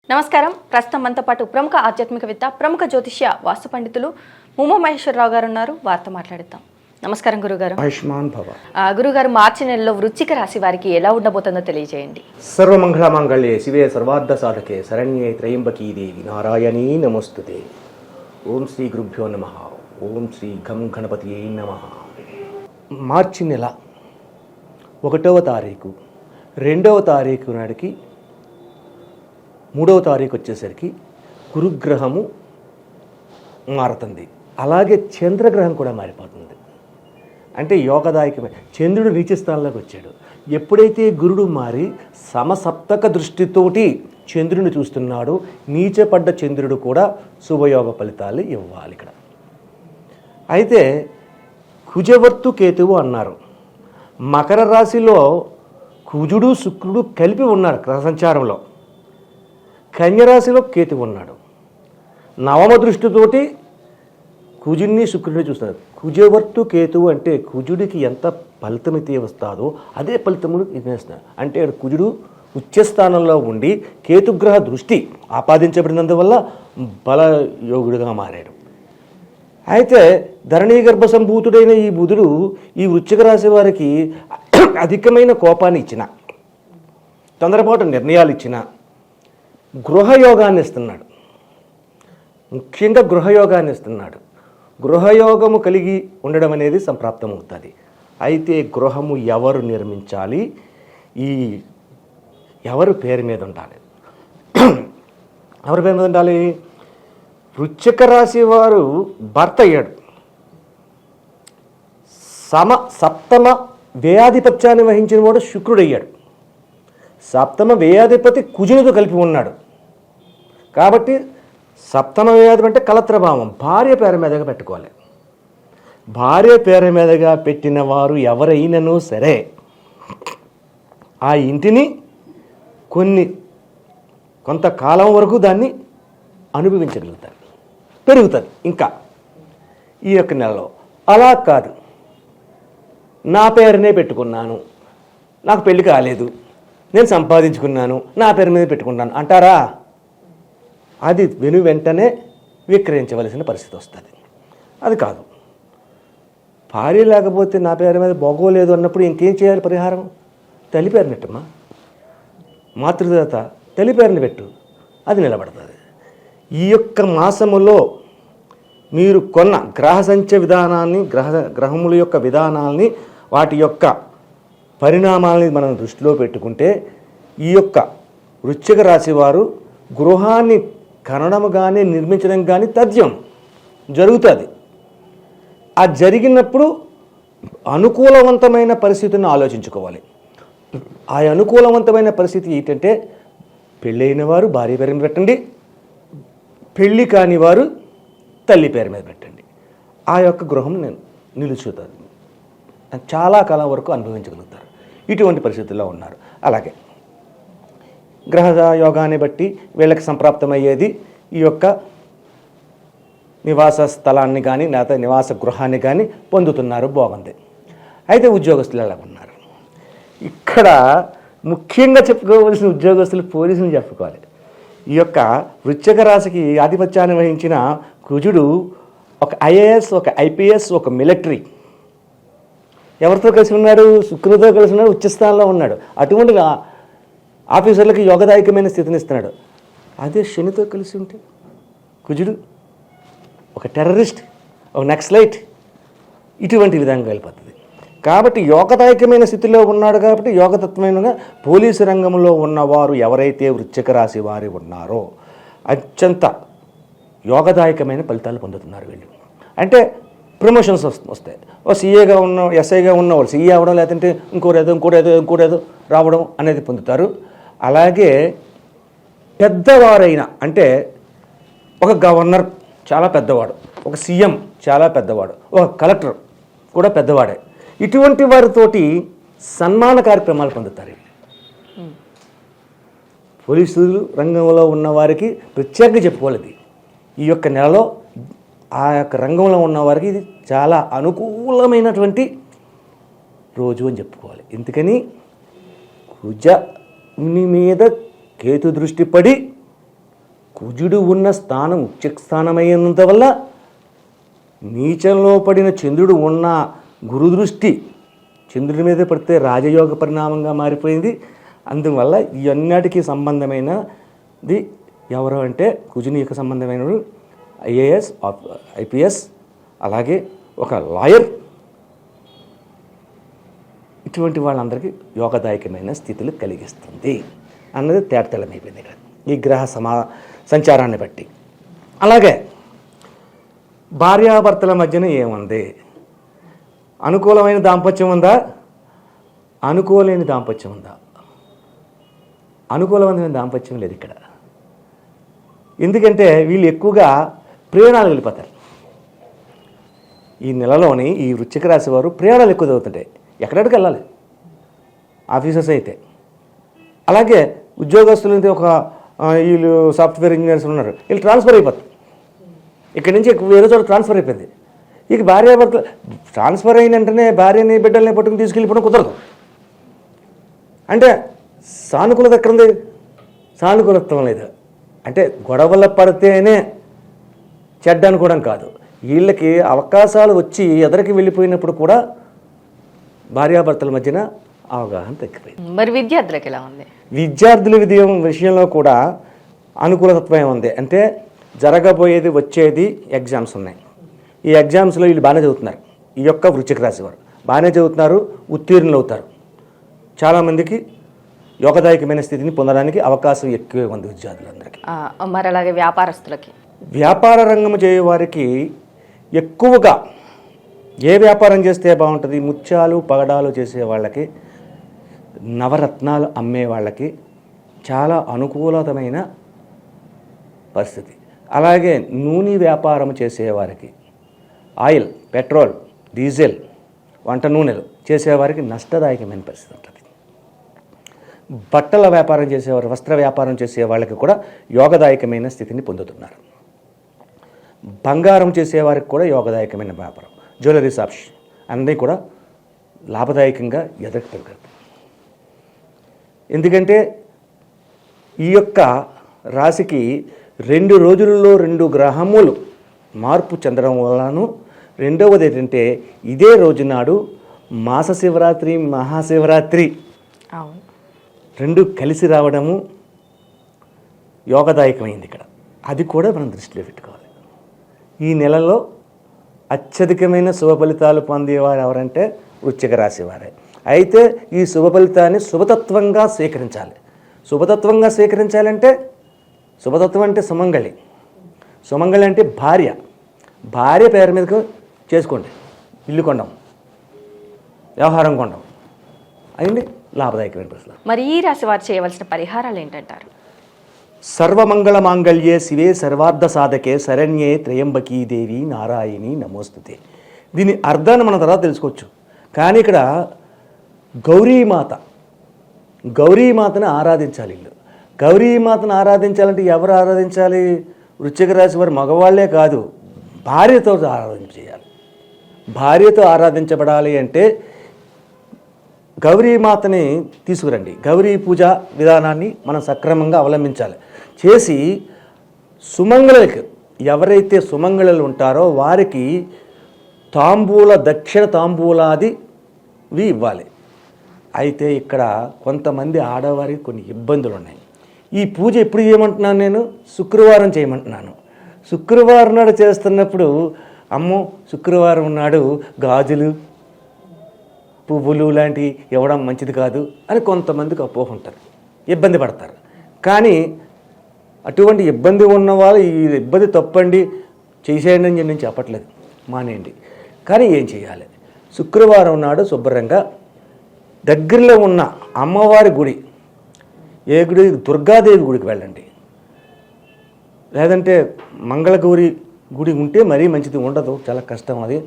నమస్కారం. ప్రస్తుతం మనతో పాటు ప్రముఖ ఆధ్యాత్మికవేత్త, ప్రముఖ జ్యోతిష్య వాస్తు పండితులు ముమ్ము మహేశ్వరరావు గారు ఉన్నారు. వారితో మాట్లాడిద్దాం. నమస్కారం గురుగారు. ఆయుష్మాన్ భవ. గురుగారు, మార్చి నెలలో వృశ్చిక రాశి వారికి ఎలా ఉండబోతుందో తెలియజేయండి. సర్వమంగళ మంగళ్యే శివే సర్వార్థ సాధకే శరణ్యే త్రయంబకీ దేవి నారాయణీ నమస్తుతే. ఓం శ్రీ గురుభ్యో నమః. ఓం శ్రీ ఘం గణపతియే నమః. మార్చి నెల 1వ తారీఖు, 2వ తారీఖు నాటికి 3వ తారీఖు వచ్చేసరికి గురుగ్రహము మారుతుంది. అలాగే చంద్రగ్రహం కూడా మారిపోతుంది. అంటే యోగదాయకమైన చంద్రుడు నీచ స్థానంలోకి వచ్చాడు. ఎప్పుడైతే గురుడు మారి సమసప్తక దృష్టితోటి చంద్రుని చూస్తున్నాడో నీచపడ్డ చంద్రుడు కూడా శుభయోగ ఫలితాలు ఇవ్వాలి. ఇక్కడ అయితే కుజవర్తు కేతువు అన్నారు. మకర రాశిలో కుజుడు శుక్రుడు కలిపి ఉన్నారు గ్రహ సంచారంలో. కన్యరాశిలో కేతువు ఉన్నాడు. నవమ దృష్టితోటి కుజుడిని శుక్రుడిని చూస్తున్నారు. కుజవర్తు కేతువు అంటే కుజుడికి ఎంత ఫలితమైతే వస్తుందో అదే ఫలితమును నిర్ణయిస్తున్నారు. అంటే కుజుడు ఉచ్చస్థానంలో ఉండి కేతుగ్రహ దృష్టి ఆపాదించబడినందువల్ల బలయోగుడిగా మారాడు. అయితే ధరణీ గర్భ సంభూతుడైన ఈ బుధుడు ఈ వృశ్చిక రాశి వారికి అధికమైన కోపాన్ని ఇచ్చిన, తొందరపాటు నిర్ణయాలు ఇచ్చిన, గృహయోగాన్ని ఇస్తున్నాడు. ముఖ్యంగా గృహయోగాన్ని ఇస్తున్నాడు. గృహయోగము కలిగి ఉండడం అనేది సంప్రాప్తమవుతుంది. అయితే గృహము ఎవరు నిర్మించాలి, ఈ ఎవరు పేరు మీద ఉండాలి, ఎవరి పేరు మీద ఉండాలి? వృశ్చిక రాశి వారు భర్త అయ్యాడు. సప్తమ వ్యయాధిపత్యాన్ని వహించిన వాడు శుక్రుడయ్యాడు. సప్తమ వ్యయాధిపతి కుజునితో కలిపి ఉన్నాడు. కాబట్టి సప్తమ వ్యయాధిపతి అంటే కలత్రభావం, భార్య పేరు మీదగా పెట్టుకోవాలి. భార్య పేరు మీదగా పెట్టిన వారు ఎవరైనను సరే ఆ ఇంటిని కొంతకాలం వరకు దాన్ని అనుభవించగలుగుతారు, పెరుగుతుంది. ఇంకా ఈ యొక్క నెలలో అలా కాదు, నా పేరునే పెట్టుకున్నాను, నాకు పెళ్లి కాలేదు, నేను సంపాదించుకున్నాను, నా పేరు మీద పెట్టుకున్నాను అంటారా? అది వెంటనే విక్రయించవలసిన పరిస్థితి వస్తుంది. అది కాదు. భార్య లేకపోతే నా పేరు మీద బాగోలేదు అన్నప్పుడు ఇంకేం చేయాలి? పరిహారం తల్లి పేరుని పెట్టమ్మా. మాతృదేవత తల్లి పేరుని పెట్టు, అది నిలబడుతుంది. ఈ యొక్క మాసములో మీరు కొన్న గ్రహ సంఖ్య విధానాన్ని, గ్రహముల యొక్క విధానాల్ని, వాటి యొక్క పరిణామాలని మనం దృష్టిలో పెట్టుకుంటే ఈ యొక్క వృశ్చిక రాశి వారు గృహాన్ని కనడం కానీ నిర్మించడం కానీ తథ్యం జరుగుతుంది. ఆ జరిగినప్పుడు అనుకూలవంతమైన పరిస్థితిని ఆలోచించుకోవాలి. ఆ అనుకూలవంతమైన పరిస్థితి ఏంటంటే పెళ్ళైన వారు భార్య పేరు మీద పెట్టండి, పెళ్ళి కాని వారు తల్లి పేరు మీద పెట్టండి. ఆ యొక్క గృహం నిలుచుతుంది, చాలా కాలం వరకు అనుభవించగలుగుతారు. ఇటువంటి పరిస్థితుల్లో ఉన్నారు. అలాగే గ్రహ యోగాన్ని బట్టి వీళ్ళకి సంప్రాప్తమయ్యేది ఈ యొక్క నివాస స్థలాన్ని కానీ లేకపోతే నివాస గృహాన్ని కానీ పొందుతున్నారు, బాగుంది. అయితే ఉద్యోగస్తులు ఎలా ఉన్నారు? ఇక్కడ ముఖ్యంగా చెప్పుకోవలసిన ఉద్యోగస్తులు పోలీసులు చెప్పుకోవాలి. ఈ యొక్క వృశ్చిక రాశికి ఆధిపత్యాన్ని వహించిన కుజుడు ఒక ఐఏఎస్, ఒక ఐపీఎస్, ఒక మిలిటరీ ఎవరితో కలిసి ఉన్నాడు? శుక్రుడితో కలిసి ఉన్నాడు, ఉచ్చస్థానంలో ఉన్నాడు. అటువంటి ఆఫీసర్లకి యోగదాయకమైన స్థితిని ఇస్తున్నాడు. అదే శనితో కలిసి ఉంటే కుజుడు ఒక టెర్రరిస్ట్, ఒక నక్సలైట్, ఇటువంటి విధంగా వెళ్ళిపోతుంది. కాబట్టి యోగదాయకమైన స్థితిలో ఉన్నాడు. కాబట్టి యోగతత్వమైన పోలీసు రంగంలో ఉన్నవారు ఎవరైతే వృశ్చిక రాశి వారి ఉన్నారో అత్యంత యోగదాయకమైన ఫలితాలు పొందుతున్నారు వీళ్ళు. అంటే ప్రమోషన్స్ వస్తాయి. ఓ సీఏగా ఉన్న, ఎస్ఐగా ఉన్నవాళ్ళు సీఏ అవ్వడం, లేదంటే ఇంకోటేదో రావడం అనేది పొందుతారు. అలాగే పెద్దవారైన, అంటే ఒక గవర్నర్ చాలా పెద్దవాడు, ఒక సీఎం చాలా పెద్దవాడు, ఒక కలెక్టర్ కూడా పెద్దవాడే, ఇటువంటి వారితోటి సన్మాన కార్యక్రమాలు పొందుతారు. పోలీసులు రంగంలో ఉన్న వారికి ప్రత్యేకంగా చెప్పుకోలేదు. ఈ యొక్క నెలలో ఆ యొక్క రంగంలో ఉన్న వారికి ఇది చాలా అనుకూలమైనటువంటి రోజు అని చెప్పుకోవాలి. ఎందుకని కుజుని మీద కేతు దృష్టి పడి కుజుడు ఉన్న స్థానం ఉచ్చ స్థానమైనంత వల్ల నీచంలో పడిన చంద్రుడు ఉన్న గురుదృష్టి చంద్రుడి మీద పడితే రాజయోగ పరిణామంగా మారిపోయింది. అందువల్ల ఇవన్నిటికీ సంబంధమైనది ఎవరు అంటే కుజుని యొక్క సంబంధమైన ఐఏఎస్, ఐపీఎస్, అలాగే ఒక లాయర్, ఇటువంటి వాళ్ళందరికీ యోగదాయకమైన స్థితులు కలిగిస్తుంది అన్నది తేటతెల్లమైపోయింది ఇక్కడ ఈ గ్రహ సంచారాన్ని బట్టి. అలాగే భార్యాభర్తల మధ్యన ఏముంది? అనుకూలమైన దాంపత్యం ఉందా? అనుకూలమైన దాంపత్యం ఉందా? అనుకూలమైన దాంపత్యం లేదు ఇక్కడ. ఎందుకంటే వీళ్ళు ఎక్కువగా ప్రయాణాలు వెళ్ళిపోతారు. ఈ నెలలోని ఈ వృశ్చిక రాశి వారు ప్రయాణాలు ఎక్కువ చదువుతుంటాయి. ఎక్కడికి వెళ్ళాలి ఆఫీసర్స్ అయితే. అలాగే ఉద్యోగస్తులు అయితే వీళ్ళు సాఫ్ట్వేర్ ఇంజనీర్స్ ఉన్నారు, వీళ్ళు ట్రాన్స్ఫర్ అయిపోతారు. ఇక్కడి నుంచి వేరే చోట ట్రాన్స్ఫర్ అయిపోయింది. ఇక భార్యాభర్తలు ట్రాన్స్ఫర్ అయిన వెంటనే భార్యని బిడ్డల్ని పట్టుకుని తీసుకెళ్ళిపోవడం కుదరదు. అంటే సానుకూలత ఎక్కడుంది? సానుకూలత్వం లేదు. అంటే గొడవల పడితేనే చెడ్డ అనుకోవడం కాదు, వీళ్ళకి అవకాశాలు వచ్చి ఎదరికి వెళ్ళిపోయినప్పుడు కూడా భార్యాభర్తల మధ్యన అవగాహన తగ్గిపోయింది. మరి విద్యార్థులకు ఎలా ఉంది? విద్యార్థుల విషయంలో కూడా అనుకూలతత్వం ఉంది. అంటే జరగబోయేది వచ్చేది ఎగ్జామ్స్ ఉన్నాయి. ఈ ఎగ్జామ్స్లో వీళ్ళు బాగానే చదువుతున్నారు. ఈ యొక్క వృశ్చిక రాశి వారు బాగానే చదువుతున్నారు, ఉత్తీర్ణులు అవుతారు. చాలామందికి యోగదాయకమైన స్థితిని పొందడానికి అవకాశం ఎక్కువే ఉంది విద్యార్థులందరికీ. మరి అలాగే వ్యాపారస్తులకి, వ్యాపార రంగం చేయే వారికి ఎక్కువగా ఏ వ్యాపారం చేస్తే బాగుంటుంది? ముత్యాలు పగడాలు చేసే వాళ్ళకి, నవరత్నాలు అమ్మే వాళ్ళకి చాలా అనుకూలమైన పరిస్థితి. అలాగే నూనె వ్యాపారం చేసేవారికి, ఆయిల్, పెట్రోల్, డీజిల్, వంట నూనెలు చేసేవారికి నష్టదాయకమైన పరిస్థితి ఉంటుంది. బట్టల వ్యాపారం చేసేవారు, వస్త్ర వ్యాపారం చేసే వాళ్ళకి కూడా యోగదాయకమైన స్థితిని పొందుతున్నారు. బంగారం చేసేవారికి కూడా యోగదాయకమైన వ్యాపారం, జ్యువెలరీ షాప్స్ అన్నీ కూడా లాభదాయకంగా ఎదరికి పెరుగుతాయి. ఎందుకంటే ఈ యొక్క రాశికి 2 రోజులలో 2 గ్రహములు మార్పు చెందడం వలన, రెండవది ఏంటంటే ఇదే రోజు నాడు మాస శివరాత్రి, మహాశివరాత్రి 2 కలిసి రావడము యోగదాయకమైంది ఇక్కడ. అది కూడా మనం దృష్టిలో పెట్టుకోవాలి. ఈ నెలలో అత్యధికమైన శుభ ఫలితాలు పొందేవారు ఎవరంటే వృశ్చిక రాశి వారే. అయితే ఈ శుభ ఫలితాన్ని శుభతత్వంగా స్వీకరించాలి. శుభతత్వంగా స్వీకరించాలంటే, శుభతత్వం అంటే సుమంగళి. సుమంగళి అంటే భార్య. భార్య పేరు మీదకు చేసుకోండి, ఇల్లు కొండం, వ్యవహారం కొండం, అయింది లాభదాయకమైన పరిస్థితులు. మరి ఈ రాశి వారు చేయవలసిన పరిహారాలు ఏంటంటారు? సర్వమంగళ మాంగళ్యే శివే సర్వార్థ సాధకే శరణ్యే త్రయంబకీ దేవి నారాయణి నమోస్తుతే. దీని అర్థాన్ని మనం తర్వాత తెలుసుకోవచ్చు. కానీ ఇక్కడ గౌరీమాతను ఆరాధించాలి. వీళ్ళు గౌరీమాతను ఆరాధించాలంటే ఎవరు ఆరాధించాలి? వృశ్చిక రాశి వారు మగవాళ్లే కాదు, భార్యతో ఆరాధన చేయాలి. భార్యతో ఆరాధించబడాలి అంటే గౌరీమాతని తీసుకురండి. గౌరీ పూజ విధానాన్ని మనం సక్రమంగా అవలంబించాలి. చేసి సుమంగళులకి, ఎవరైతే సుమంగళులు ఉంటారో వారికి దక్షిణ తాంబూలాదివి ఇవ్వాలి. అయితే ఇక్కడ కొంతమంది ఆడవారికి కొన్ని ఇబ్బందులు ఉన్నాయి. ఈ పూజ ఎప్పుడు చేయమంటున్నాను? నేను శుక్రవారం చేయమంటున్నాను. శుక్రవారం నాడు చేస్తున్నప్పుడు అమ్మో శుక్రవారం నాడు గాజులు, పువ్వులు లాంటివి ఇవ్వడం మంచిది కాదు అని కొంతమందికి అపోహ ఉంటారు, ఇబ్బంది పడతారు. కానీ అటువంటి ఇబ్బంది ఉన్నవాళ్ళు ఈ ఇబ్బంది తప్పండి, చేసేయండి అని నేను చెప్పట్లేదు, మానేయండి. కానీ ఏం చేయాలి? శుక్రవారం నాడు శుభ్రంగా దగ్గరలో ఉన్న అమ్మవారి గుడి, ఏ గుడి? దుర్గాదేవి గుడికి వెళ్ళండి. లేదంటే మంగళగౌరి గుడి ఉంటే మరీ మంచిది, ఉండదు, చాలా కష్టం అది.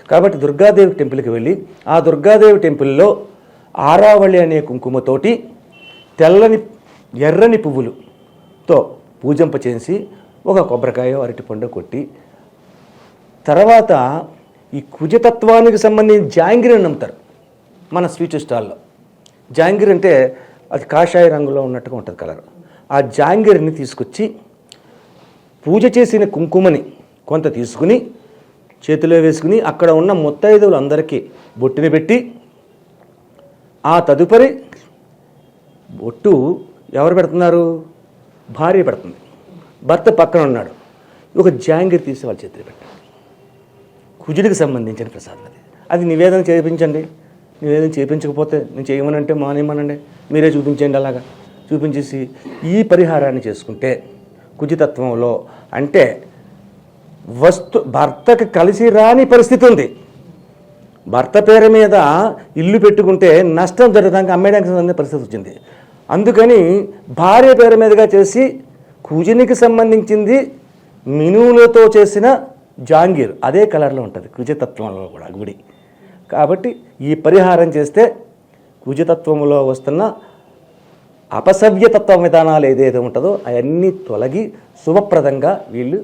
కాబట్టి దుర్గాదేవి టెంపుల్కి వెళ్ళి ఆ దుర్గాదేవి టెంపుల్లో ఆరావళి అనే కుంకుమతోటి తెల్లని ఎర్రని పువ్వులుతో పూజింపచేసి ఒక కొబ్బరికాయ అరటిపండు కొట్టి, తర్వాత ఈ కుజతత్వానికి సంబంధించి జాంగిరిని నమ్ముతారు మన స్వీట్ స్టాల్లో. జాంగిరి అంటే అది కాషాయ రంగులో ఉన్నట్టుగా ఉంటుంది కలర్. ఆ జాంగిరిని తీసుకొచ్చి పూజ చేసిన కుంకుమని కొంత తీసుకుని చేతిలో వేసుకుని అక్కడ ఉన్న ముత్తైదువులందరికీ బొట్టుని పెట్టి ఆ తదుపరి బొట్టు ఎవరు పెడుతున్నారు? భార్య పెడుతుంది. భర్త పక్కన ఉన్నాడు. ఒక జాంగిరి తీసి వాళ్ళ చేతిలో పెట్టాలి. కుజుడికి సంబంధించిన ప్రసాదం అది. అది నివేదన చేయించండి. నివేదన చేయించకపోతే నేను చేయమనంటే మానేమనండి, మీరే చూపించండి. అలాగా చూపించేసి ఈ పరిహారాన్ని చేసుకుంటే కుజతత్వంలో అంటే భర్తకి కలిసి రాని పరిస్థితి ఉంది. భర్త పేరు మీద ఇల్లు పెట్టుకుంటే నష్టం జరగడానికి అమ్మేయడానికి పరిస్థితి వచ్చింది. అందుకని భార్య పేరు మీదుగా చేసి కుజునికి సంబంధించింది మినువులతో చేసిన జాంగీర్ అదే కలర్లో ఉంటుంది కుజతత్వంలో కూడా గుడి. కాబట్టి ఈ పరిహారం చేస్తే కుజతత్వంలో వస్తున్న అపసవ్యతత్వ విధానాలు ఏదైతే ఉంటుందో అవన్నీ తొలగి శుభప్రదంగా వీళ్ళు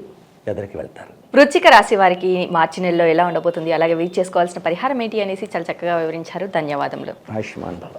ఎదరికి వెళ్తారు. వృశ్చిక రాశి వారికి మార్చి నెలలో ఎలా ఉండబోతుంది, అలాగే వీలు చేసుకోవాల్సిన పరిహారం ఏంటి అనేసి చాలా చక్కగా వివరించారు. ధన్యవాదములు. ఆయుష్మాన్ భవ.